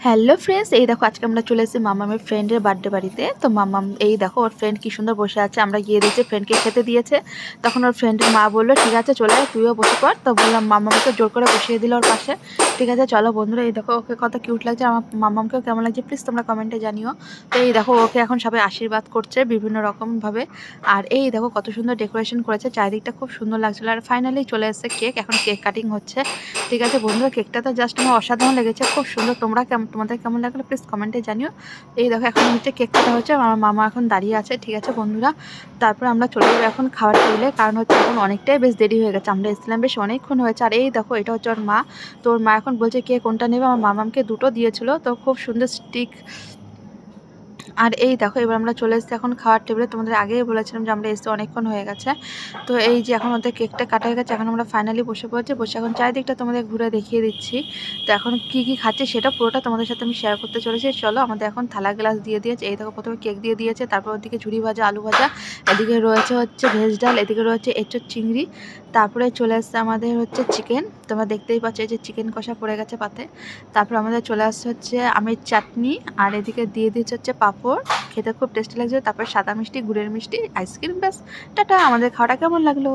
Hello friends, এই দেখো আজকে আমরা চলে এসেছি মামামের ফ্রেন্ডের বার্থডে বাড়িতে। তো মামাম এই দেখো ওর ফ্রেন্ড কি সুন্দর বসে আছে। আমরা গিয়ে দিয়েছি, ফ্রেন্ডকে খেতে দিয়েছে। তখন ওর ফ্রেন্ডের মা বললো ঠিক আছে চলে আয়, তুইও বসে পড়। তো বললাম, মামামকে জোর করে বসিয়ে দিল ওর পাশে। ঠিক আছে চলো বন্ধুরা, এই দেখো ওকে কত কিউট লাগছে। আমার মামামকেও কেমন লাগছে প্লিজ তোমরা কমেন্টে জানিও। তো এই দেখো ওকে এখন সবাই আশীর্বাদ করছে বিভিন্ন রকমভাবে। আর এই দেখো কত সুন্দর ডেকোরেশন করেছে, চারিদিকটা খুব সুন্দর লাগছিল। আর ফাইনালি চলে এসেছে কেক, এখন কেক কাটিং হচ্ছে। ঠিক আছে বন্ধুরা, কেকটা তো জাস্ট আমার অসাধারণ লেগেছে, খুব সুন্দর। তোমাদের কেমন লাগলো প্লিজ কমেন্টে জানিও। এই দেখো এখন হচ্ছে কেক কাটা হচ্ছে, আমার মামা এখন দাঁড়িয়ে আছে। ঠিক আছে বন্ধুরা, তারপর আমরা চলে যাবো এখন খাবার টেবিলে, কারণ হচ্ছে এখন অনেকটাই বেশ দেরি হয়ে গেছে, আমরা এসেছিলাম বেশ অনেকক্ষণ হয়েছে। আর এই দেখো এটা হচ্ছে ওর মা। তো ওর মা এখন বলছে কে কোনটা নেবে। আমার মামামকে দুটো দিয়েছিল, তো খুব সুন্দর স্টিক। আর এই দেখো এবার আমরা চলে এসেছি এখন খাওয়ার টেবিলে। তোমাদের আগেই বলেছিলাম যে আমরা এসে অনেকক্ষণ হয়ে গেছে। তো এই যে এখন ওদের কেকটা কাটা হয়ে গেছে, এখন আমরা ফাইনালি বসে পড়েছি। বসে এখন চারিদিকটা তোমাদের ঘুরে দেখিয়ে দিচ্ছি। তো এখন কি কি খাচ্ছি সেটা পুরোটা তোমাদের সাথে আমি শেয়ার করতে চলেছি। চলো, আমাদের এখন থালা গ্লাস দিয়ে দিয়েছে। এই দেখো প্রথমে কেক দিয়ে দিয়েছে, তারপর ওদিকে ঝুড়ি ভাজা, আলু ভাজা, এদিকে রয়েছে হচ্ছে ভেজ ডাল, এদিকে রয়েছে এঁচোড় চিংড়ি, তারপরে চলে আসছে আমাদের হচ্ছে চিকেন। তোমরা দেখতেই পাচ্ছ এই যে চিকেন কষা পড়ে গেছে পাতে। তারপর আমাদের চলে আসছে হচ্ছে আমের চাটনি, আর এদিকে দিয়ে দিচ্ছে হচ্ছে পাঁপড়। খেতে খুব টেস্টি লাগছে। তারপর সাদা মিষ্টি, গুড়ের মিষ্টি, আইসক্রিম। ব্যাস, টাটা। আমাদের খাওয়াটা কেমন লাগলো?